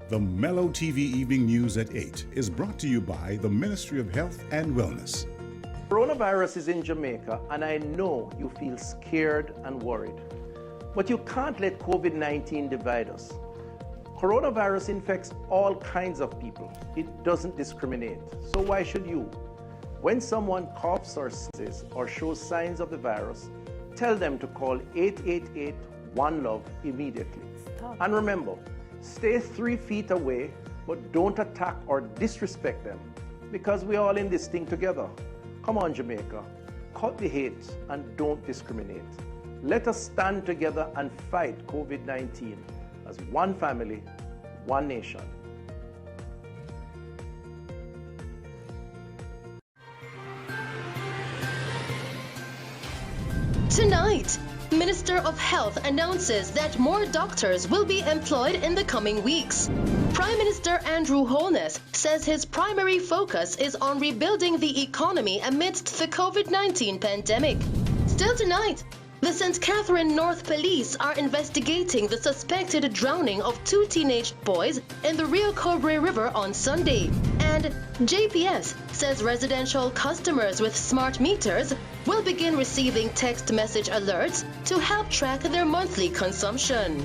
The Mello TV Evening News at 8 is brought to you by the Ministry of Health and Wellness. Coronavirus is in Jamaica, and I know you feel scared and worried. But you can't let COVID-19 divide us. Coronavirus infects all kinds of people. It doesn't discriminate. So why should you? When someone coughs or sneezes or shows signs of the virus, tell them to call 888-1-LOVE immediately. And remember, stay 3 feet away, but don't attack or disrespect them, because we're all in this thing together. Come on, Jamaica, cut the hate and don't discriminate. Let us stand together and fight COVID-19 as one family, one nation. Tonight, Minister of Health announces that more doctors will be employed in the coming weeks. Prime Minister Andrew HOLNESS says his primary focus is on rebuilding the economy amidst the COVID-19 pandemic. Still tonight, the St. Catherine North Police are investigating the suspected drowning of 2 teenage boys in the Rio COBRE River on Sunday. And JPS says residential customers with smart meters will begin receiving text message alerts to help track their monthly consumption.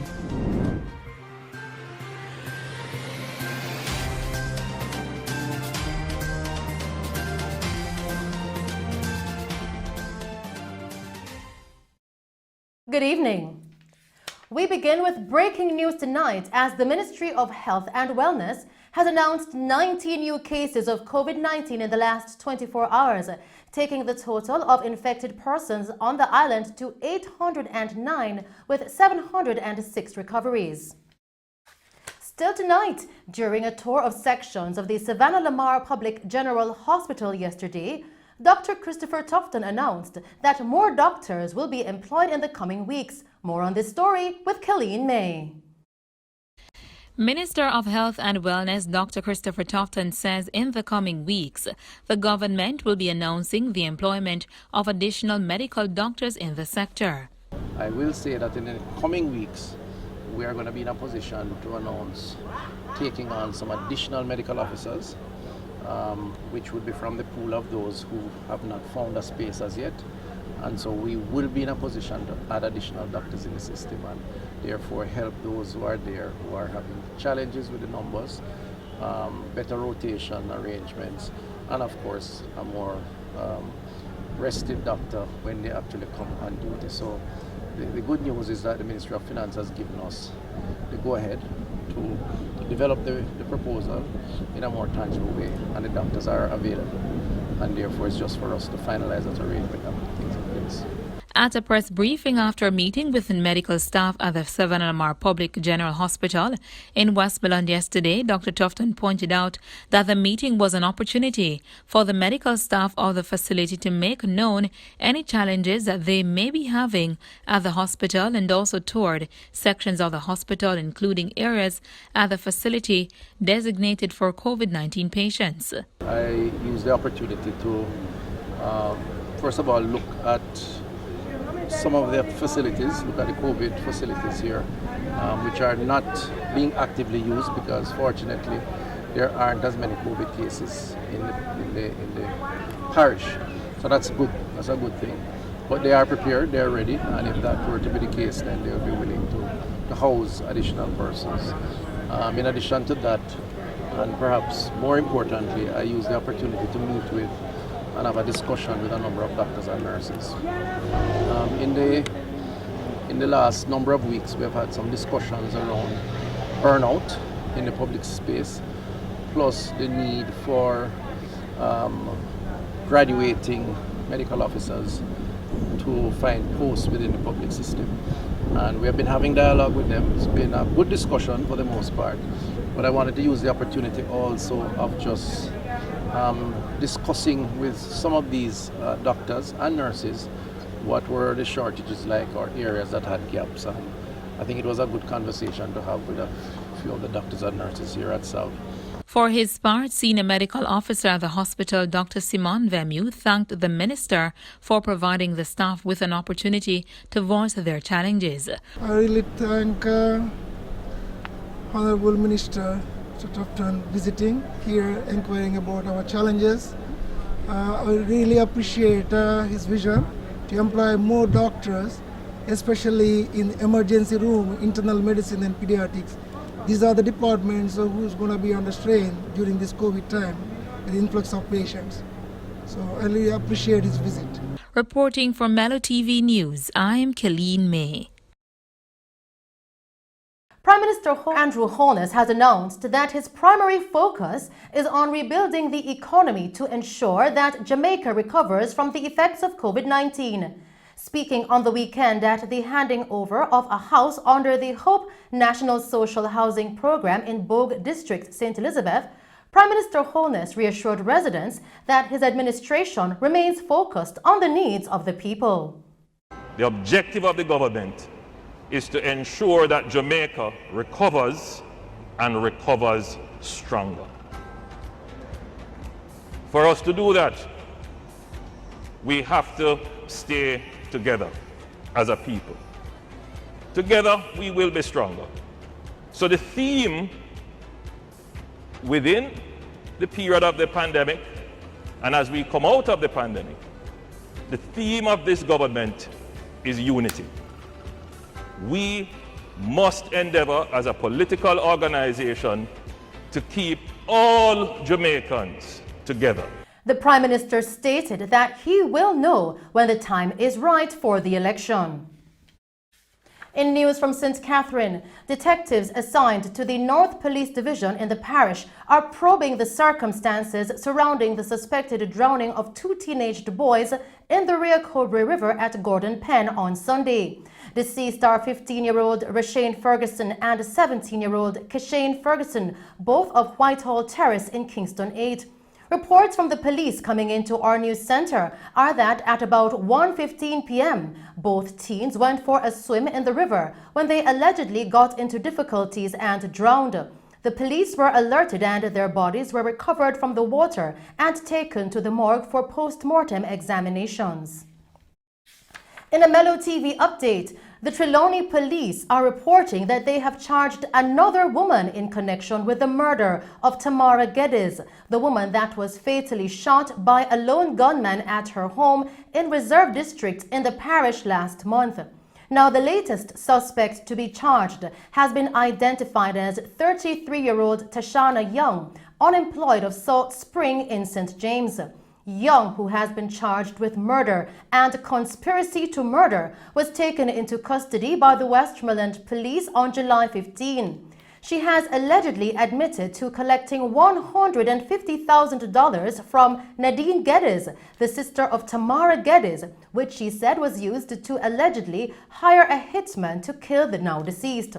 Good evening. We begin with breaking news tonight as the Ministry of Health and Wellness has announced 90 new cases of COVID-19 in the last 24 hours, taking the total of infected persons on the island to 809 with 706 recoveries. Still tonight, during a tour of sections of the Savannah Lamar Public General Hospital yesterday, Dr. Christopher Tufton announced that more doctors will be employed in the coming weeks. More on this story with Colleen May. Minister of Health and Wellness Dr. Christopher Tufton says in the coming weeks, the government will be announcing the employment of additional medical doctors in the sector. I will say that in the coming weeks, we are going to be in a position to announce taking on some additional medical officers, which would be from the pool of those who have not found a space as yet. And so we will be in a position to add additional doctors in the system and therefore help those who are there who are having challenges with the numbers, better rotation arrangements, and of course a more rested doctor when they actually come on duty. So the good news is that the Ministry of Finance has given us the go-ahead to develop the proposal in a more tangible way, and the doctors are available, and therefore it's just for us to finalize that arrangement and put things in place. At a press briefing after a meeting with medical staff at the Savannah Lamar Public General Hospital in Westmoreland yesterday, Dr. Tufton pointed out that the meeting was an opportunity for the medical staff of the facility to make known any challenges that they may be having at the hospital, and also toured sections of the hospital, including areas at the facility designated for COVID-19 patients. I used the opportunity to, first of all, look at some of the facilities, look at the COVID facilities here, which are not being actively used because fortunately there aren't as many COVID cases in the parish. So that's good, that's a good thing. But they are prepared, they are ready, and if that were to be the case, then they'll be willing to house additional persons. In addition to that, and perhaps more importantly, I use the opportunity to meet with and have a discussion with a number of doctors and nurses. In the last number of weeks, we have had some discussions around burnout in the public space, plus the need for graduating medical officers to find posts within the public system. And we have been having dialogue with them. It's been a good discussion for the most part, but I wanted to use the opportunity also of just discussing with some of these doctors and nurses what were the shortages like or areas that had gaps. And I think it was a good conversation to have with a few of the doctors and nurses here at South. For his part, Senior Medical Officer at the hospital, Dr. Simon Vemu, thanked the minister for providing the staff with an opportunity to voice their challenges. I really thank Honorable Minister Tufton visiting here, inquiring about our challenges. I really appreciate his vision to employ more doctors, especially in emergency room, internal medicine and pediatrics. These are the departments who's going to be under strain during this COVID time, with influx of patients. So I really appreciate his visit. Reporting for Mello TV News, I am Kayleen May. Prime Minister Andrew Holness has announced that his primary focus is on rebuilding the economy to ensure that Jamaica recovers from the effects of COVID-19. Speaking on the weekend at the handing over of a house under the Hope National Social Housing Program in Bogue District, St. Elizabeth, Prime Minister Holness reassured residents that his administration remains focused on the needs of the people. The objective of the government is to ensure that Jamaica recovers and recovers stronger. For us to do that, we have to stay together as a people. Together, we will be stronger. So the theme within the period of the pandemic, and as we come out of the pandemic, the theme of this government is unity. We must endeavor as a political organization to keep all Jamaicans together. The Prime Minister stated that he will know when the time is right for the election. In news from St. Catherine, detectives assigned to the North Police Division in the parish are probing the circumstances surrounding the suspected drowning of 2 teenaged boys in the Rio Cobre River at Gordon Pen on Sunday. Deceased are 15-year-old Rashane Ferguson and 17-year-old Kashane Ferguson, both of Whitehall Terrace in Kingston 8. Reports from the police coming into our news center are that at about 1:15 p.m., both teens went for a swim in the river when they allegedly got into difficulties and drowned. The police were alerted and their bodies were recovered from the water and taken to the morgue for post-mortem examinations. In a Mello TV update, the Trelawney police are reporting that they have charged another woman in connection with the murder of Tamara Geddes, the woman that was fatally shot by a lone gunman at her home in Reserve District in the parish last month. Now, the latest suspect to be charged has been identified as 33-year-old Tashana Young, unemployed of Salt Spring in St. James. Young, who has been charged with murder and conspiracy to murder, was taken into custody by the Westmoreland Police on July 15. She has allegedly admitted to collecting $150,000 from Nadine Geddes, the sister of Tamara Geddes, which she said was used to allegedly hire a hitman to kill the now deceased.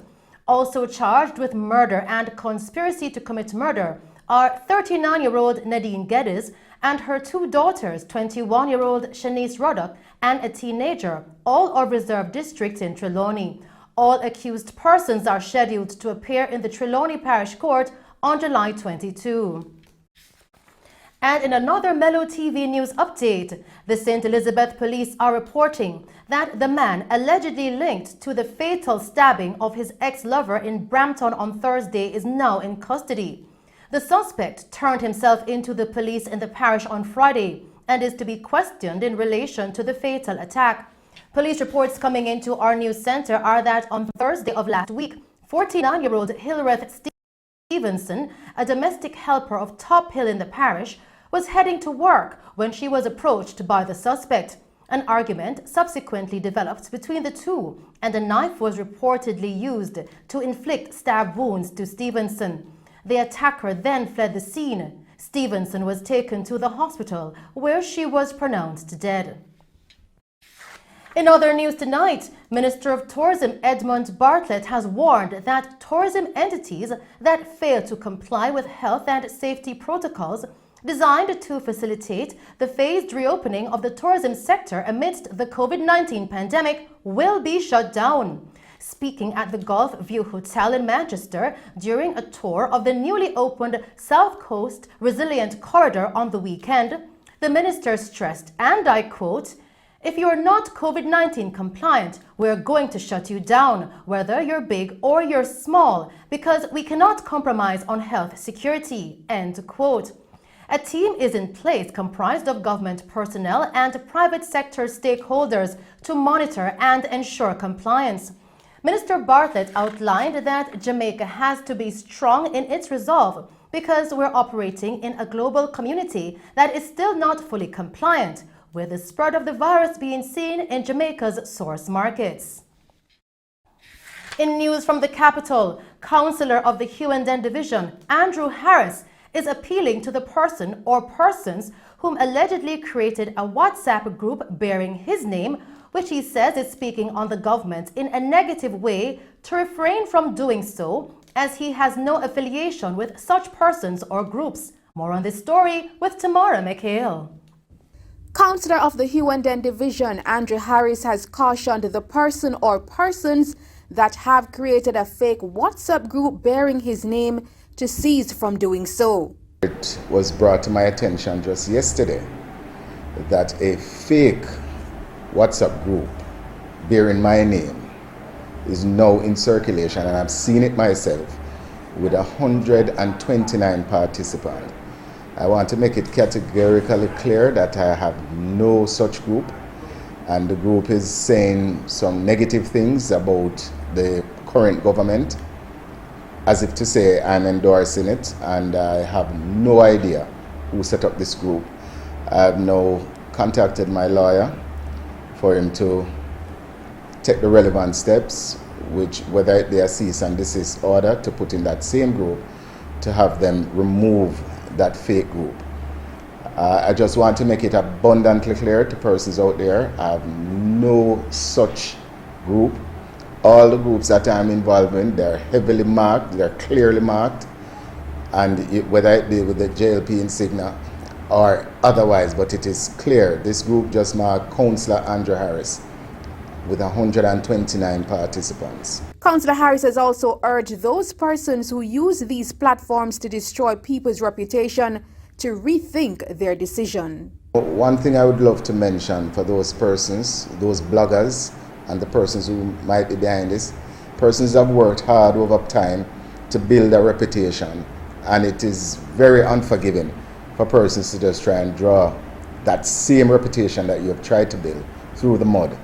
Also charged with murder and conspiracy to commit murder are 39-year-old Nadine Geddes and her 2 daughters, 21-year-old Shanice Ruddock and a teenager, all of Reserve District in Trelawney. All accused persons are scheduled to appear in the Trelawney Parish Court on July 22. And in another Mello TV News update, the St. Elizabeth police are reporting that the man allegedly linked to the fatal stabbing of his ex-lover in Brampton on Thursday is now in custody. The suspect turned himself into the police in the parish on Friday and is to be questioned in relation to the fatal attack. Police reports coming into our news center are that on Thursday of last week, 49-year-old Hilreth Stevenson, a domestic helper of Top Hill in the parish, was heading to work when she was approached by the suspect. An argument subsequently developed between the two, and a knife was reportedly used to inflict stab wounds to Stevenson. The attacker then fled the scene. Stevenson was taken to the hospital, where she was pronounced dead. In other news tonight, Minister of Tourism Edmund Bartlett has warned that tourism entities that fail to comply with health and safety protocols designed to facilitate the phased reopening of the tourism sector amidst the COVID-19 pandemic will be shut down. Speaking at the Gulf View Hotel in Manchester during a tour of the newly opened South Coast Resilient Corridor on the weekend, the minister stressed, and I quote, If you're not COVID-19 compliant, we're going to shut you down, whether you're big or you're small, because we cannot compromise on health security, end quote. A team is in place comprised of government personnel and private sector stakeholders to monitor and ensure compliance. Minister Bartlett outlined that Jamaica has to be strong in its resolve because we're operating in a global community that is still not fully compliant, with the spread of the virus being seen in Jamaica's source markets. In news from the capital, Councillor of the Hugh and Den Division, Andrew Harris, is appealing to the person or persons whom allegedly created a WhatsApp group bearing his name, which he says is speaking on the government in a negative way, to refrain from doing so, as he has no affiliation with such persons or groups. More on this story with Tamara McHale. Councillor of the Hugh and Den Division, Andrew Harris, has cautioned the person or persons that have created a fake WhatsApp group bearing his name to cease from doing so. It was brought to my attention just yesterday that a fake WhatsApp group bearing my name is now in circulation, and I've seen it myself with 129 participants. I want to make it categorically clear that I have no such group, and the group is saying some negative things about the current government, as if to say I'm endorsing it, and I have no idea who set up this group. I have now contacted my lawyer for him to take the relevant steps, which whether it be a cease and desist order to put in that same group, to have them remove that fake group. I just want to make it abundantly clear to persons out there, I have no such group. All the groups that I'm involved in, they're heavily marked, they're clearly marked, and whether it be with the JLP insignia or otherwise, but it is clear. This group just marked Councillor Andrew Harris with 129 participants. Councillor Harris has also urged those persons who use these platforms to destroy people's reputation to rethink their decision. One thing I would love to mention for those persons, those bloggers, and the persons who might be behind this, persons have worked hard over time to build a reputation, and it is very unforgiving for persons to just try and draw that same reputation that you have tried to build through the mud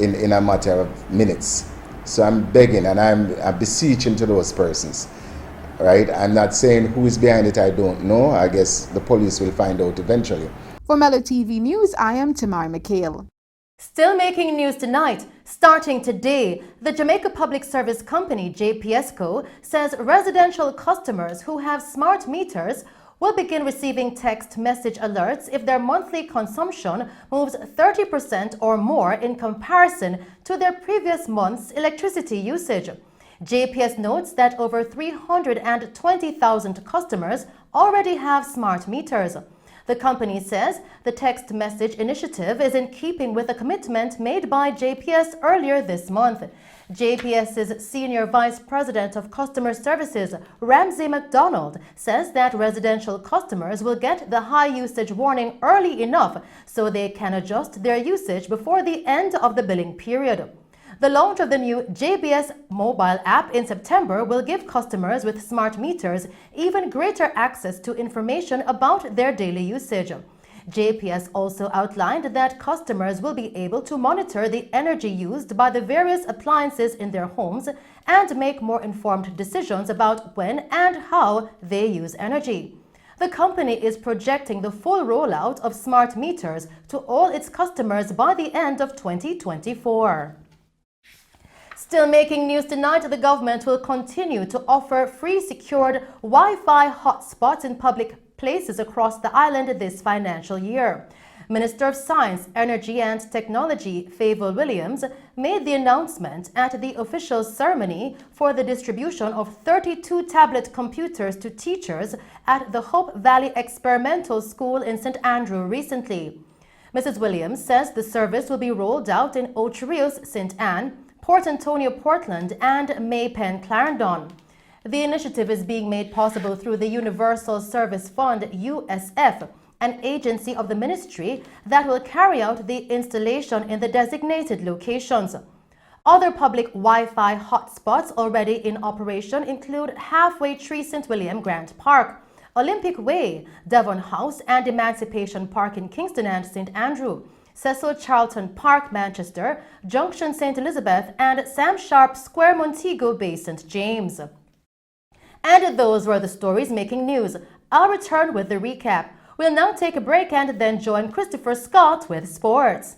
in a matter of minutes. So I'm begging and I'm beseeching to those persons, right? I'm not saying who is behind it, I don't know. I guess the police will find out eventually. For Mello TV News, I am Tamara McHale. Still making news tonight, starting today, the Jamaica Public Service Company, JPSCO, says residential customers who have smart meters will begin receiving text message alerts if their monthly consumption moves 30% or more in comparison to their previous month's electricity usage. JPS notes that over 320,000 customers already have smart meters. The company says the text message initiative is in keeping with a commitment made by JPS earlier this month. JPS's Senior Vice President of Customer Services, Ramsey McDonald, says that residential customers will get the high usage warning early enough so they can adjust their usage before the end of the billing period. The launch of the new JBS mobile app in September will give customers with smart meters even greater access to information about their daily usage. JPS also outlined that customers will be able to monitor the energy used by the various appliances in their homes and make more informed decisions about when and how they use energy. The company is projecting the full rollout of smart meters to all its customers by the end of 2024. Still making news tonight, the government will continue to offer free secured Wi-Fi hotspots in public places across the island this financial year. Minister of Science, Energy and Technology, Favour Williams, made the announcement at the official ceremony for the distribution of 32 tablet computers to teachers at the Hope Valley Experimental School in St. Andrew recently. Mrs. Williams says the service will be rolled out in Ocho Rios, St. Anne, Port Antonio, Portland, and Maypen, Clarendon. The initiative is being made possible through the Universal Service Fund, USF, an agency of the ministry that will carry out the installation in the designated locations. Other public Wi-Fi hotspots already in operation include Halfway Tree St. William Grant Park, Olympic Way, Devon House and Emancipation Park in Kingston and St. Andrew, Cecil Charlton Park, Manchester, Junction St. Elizabeth and Sam Sharp Square, Montego Bay, St. James. And those were the stories making news. I'll return with the recap. We'll now take a break and then join Christopher Scott with sports.